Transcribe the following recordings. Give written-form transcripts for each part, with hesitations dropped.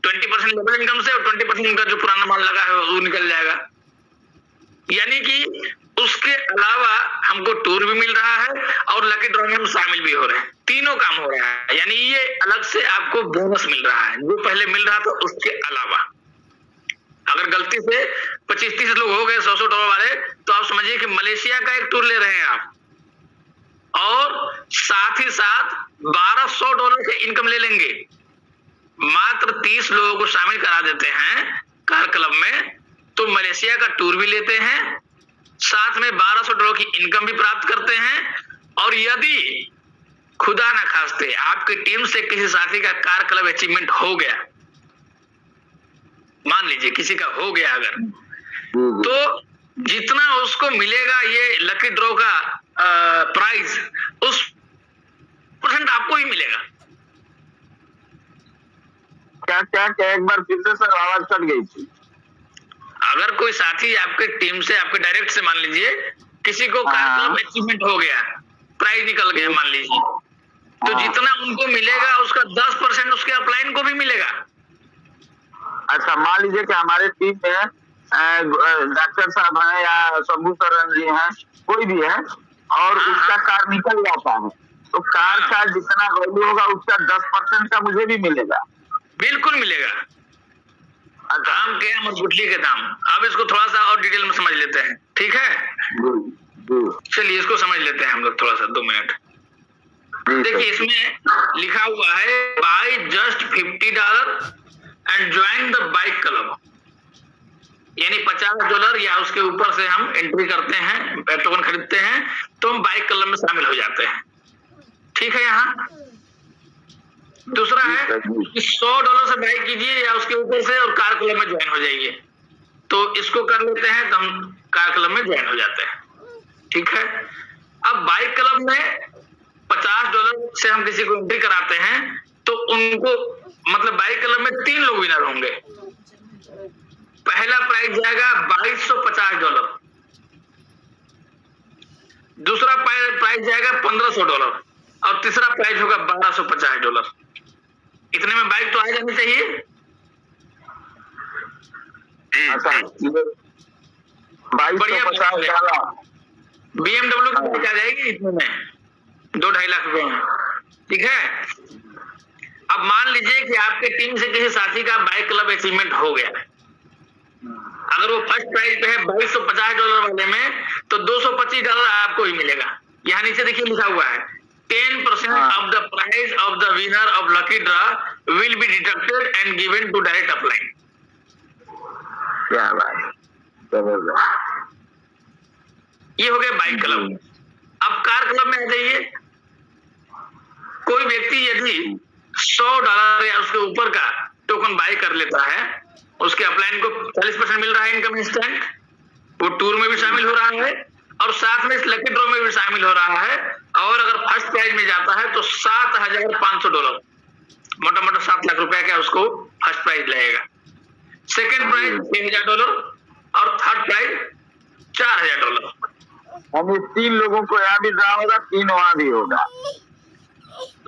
20% level income से और 20% उनका जो पुराना माल लगा है वो निकल जाएगा। यानी कि उसके अलावा हमको टूर भी मिल रहा है और लकी ड्रॉ में हम शामिल भी हो रहे हैं, तीनों काम हो रहा है। यानी ये अलग से आपको बोनस मिल रहा है, जो पहले मिल रहा था उसके अलावा। अगर गलती से 25-30 लोग हो गए $100 वाले, तो आप समझिए कि मलेशिया का एक टूर ले रहे हैं आप, और साथ ही साथ $1200 के इनकम ले लेंगे। मात्र 30 लोगों को शामिल करा देते हैं कार क्लब में, तो मलेशिया का टूर भी लेते हैं, साथ में $1200 की इनकम भी प्राप्त करते हैं। और यदि खुदा न खास्ते आपकी टीम से किसी साथी का कार क्लब अचीवमेंट हो गया, मान लीजिए किसी का हो गया अगर, तो जितना उसको मिलेगा ये लकी ड्रॉ का प्राइस, उस % आपको ही मिलेगा। क्या एक बार फिर से सर आवाज कट गई थी। अगर कोई साथी आपके टीम से, आपके डायरेक्ट से मान लीजिए किसी को कार क्लब अचीवमेंट हो गया, प्राइज निकल गया मान लीजिए, तो जितना उनको मिलेगा उसका 10% उसके अपलाइन को भी मिलेगा। अच्छा, मान लीजिए कि हमारे टीम में डॉक्टर साहब हैं या शंभू सर जी हैं, कोई भी है, और उसका कार निकल जाता है, तो कार का जितना वैल्यू होगा उसका 10% का मुझे भी मिलेगा। बिल्कुल मिलेगा। दाम क्या है, गुठली के दाम। अब इसको थोड़ा सा और डिटेल में समझ लेते हैं, ठीक है? चलिए इसको समझ लेते हैं हम लोग थोड़ा सा, 2 मिनट। देखिए इसमें लिखा हुआ है by just $50 and join the bike club, यानी $50 या उसके ऊपर से हम एंट्री करते हैं, टोकन खरीदते हैं, तो हम बाइक क्लब में शामिल हो जाते हैं। ठीक है। यहाँ दूसरा है कि $100 से बाइक कीजिए या उसके ऊपर से और कार क्लब में ज्वाइन हो जाइए, तो इसको कर लेते हैं तो हम कार क्लब में ज्वाइन हो जाते हैं। ठीक है। अब बाइक क्लब में $50 से हम किसी को एंट्री कराते हैं, तो उनको मतलब बाइक क्लब में 3 लोग विनर होंगे। पहला प्राइज जाएगा $2250, दूसरा प्राइज जाएगा $1500 और तीसरा प्राइज होगा $1250। इतने में बाइक तो आ जानी चाहिए। BMW की बाइक आ जाएगी इतने में, 2-2.5 लाख रुपए में। ठीक है। अब मान लीजिए कि आपके टीम से किसी साथी का बाइक क्लब अचीवमेंट हो गया, अगर वो फर्स्ट प्राइज पे है $2250 वाले में, तो $225 आपको ही मिलेगा। यहाँ नीचे देखिए लिखा हुआ है 10% of the price of the winner of lucky draw will be deducted and given to direct upline। क्या बात, ये हो गया बाइक क्लब। अब कार क्लब में आ जाइए। कोई व्यक्ति यदि $100 या उसके ऊपर का टोकन बाय कर लेता है, उसके अपलाइन को 40% मिल रहा है इनकम इंस्टेंट, वो टूर में भी शामिल हो रहा है और साथ में इस लकी ड्रॉ में भी शामिल हो रहा है। और अगर फर्स्ट प्राइज में जाता है तो $7500, मोटा मोटा 7 लाख रुपए का उसको फर्स्ट प्राइज लगेगा। सेकंड प्राइज $6000 और थर्ड प्राइज $4000। हम 3 लोगों को यहाँ भी ड्रा होगा, 3 वहां भी होगा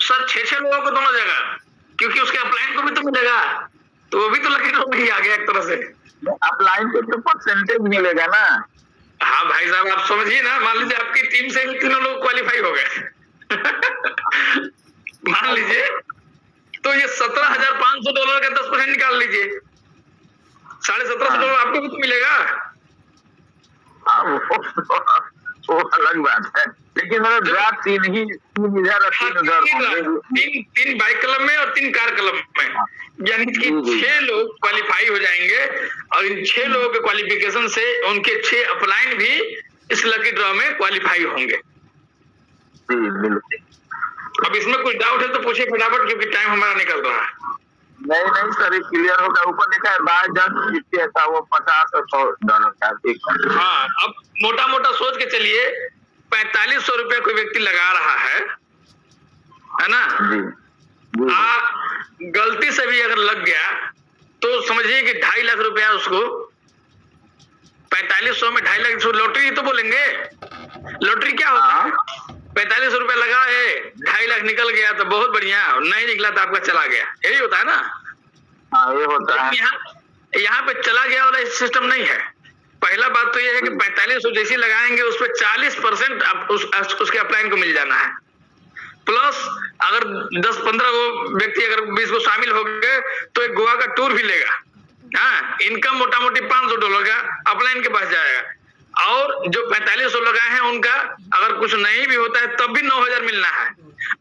सर। 6-6 लोगों को दोनों जगह, क्योंकि उसके अपलाइन को भी तो मिलेगा, तो वो भी तो लकी ड्रॉ में ही आ गया एक तरह से। अपलाइन को तो परसेंटेज मिलेगा ना। हाँ भाई साहब, आप समझिए ना, मान लीजिए आपकी टीम से 3 लोग क्वालिफाई हो गए मान लीजिए, तो ये $17,500 का 10% निकाल लीजिए, $1750 आपको भी तो मिलेगा। वो अलग बात है, लेकिन मतलब ड्रा 3 बाइक क्लब में और 3 कार क्लब में, यानी कि 6 लोग क्वालिफाई हो जाएंगे और इन 6 लोगों के क्वालिफिकेशन से उनके 6 अपलाइन भी इस लकी ड्रॉ में क्वालिफाई होंगे। अब इसमें कुछ डाउट है तो पूछिए फटाफट, क्योंकि टाइम हमारा निकल रहा है। नहीं सर, क्लियर होगा। ऊपर लिखा है बाय जस्ट 50 ऐसा, वो $50 और $100 का। हाँ, अब मोटा मोटा सोच के चलिए, $4500 कोई व्यक्ति लगा रहा है ना। गलती से भी अगर लग गया तो समझिए कि 2.5 लाख रुपया उसको, 4500 में 2.5 लाख, लॉटरी तो बोलेंगे। लॉटरी क्या होता है? 45 रुपए लगाए, 2.5 लाख निकल गया तो बहुत बढ़िया, नहीं निकला तो आपका चला गया, यही होता है ना। हाँ, ये होता है। यहाँ पे चला गया वाला सिस्टम नहीं है। पहला बात तो ये है कि 45 जैसे लगाएंगे उस पर 40% उसके अपलाइन को मिल जाना है। प्लस अगर 10-15 व्यक्ति अगर 20 को शामिल हो गए तो एक गोवा का टूर भी लेगा। हाँ, इनकम मोटा मोटी $500 का अपलाइन के पास जाएगा। और जो 4500 लगाए हैं उनका अगर कुछ नहीं भी होता है तब भी 9000 मिलना है।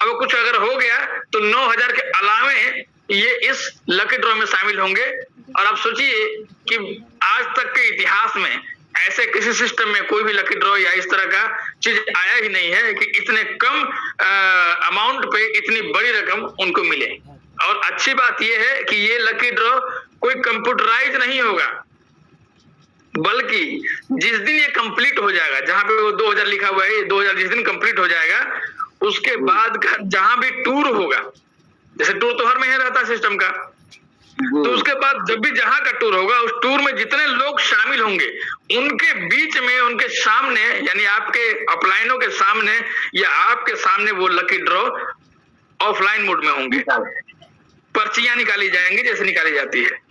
अब कुछ अगर हो गया तो 9000 के अलावे ये इस लकी ड्रॉ में शामिल होंगे। और आप सोचिए कि आज तक के इतिहास में ऐसे किसी सिस्टम में कोई भी लकी ड्रॉ या इस तरह का चीज आया ही नहीं है कि इतने कम अमाउंट पे इतनी बड़ी रकम उनको मिले। और अच्छी बात यह है कि ये लकी ड्रॉ कोई कंप्यूटराइज नहीं होगा, बल्कि जिस दिन ये कंप्लीट हो जाएगा, जहां पे वो 2000 लिखा हुआ है, 2000 जिस दिन कंप्लीट हो जाएगा उसके बाद का जहां भी टूर होगा, जैसे टूर तो हर महीने रहता है सिस्टम का, तो उसके बाद जब भी जहां का टूर होगा उस टूर में जितने लोग शामिल होंगे उनके बीच में, उनके सामने, यानी आपके अपलाइनों के सामने या आपके सामने वो लकी ड्रॉ ऑफलाइन मोड में होंगे, पर्चियां निकाली जाएंगी जैसे निकाली जाती है।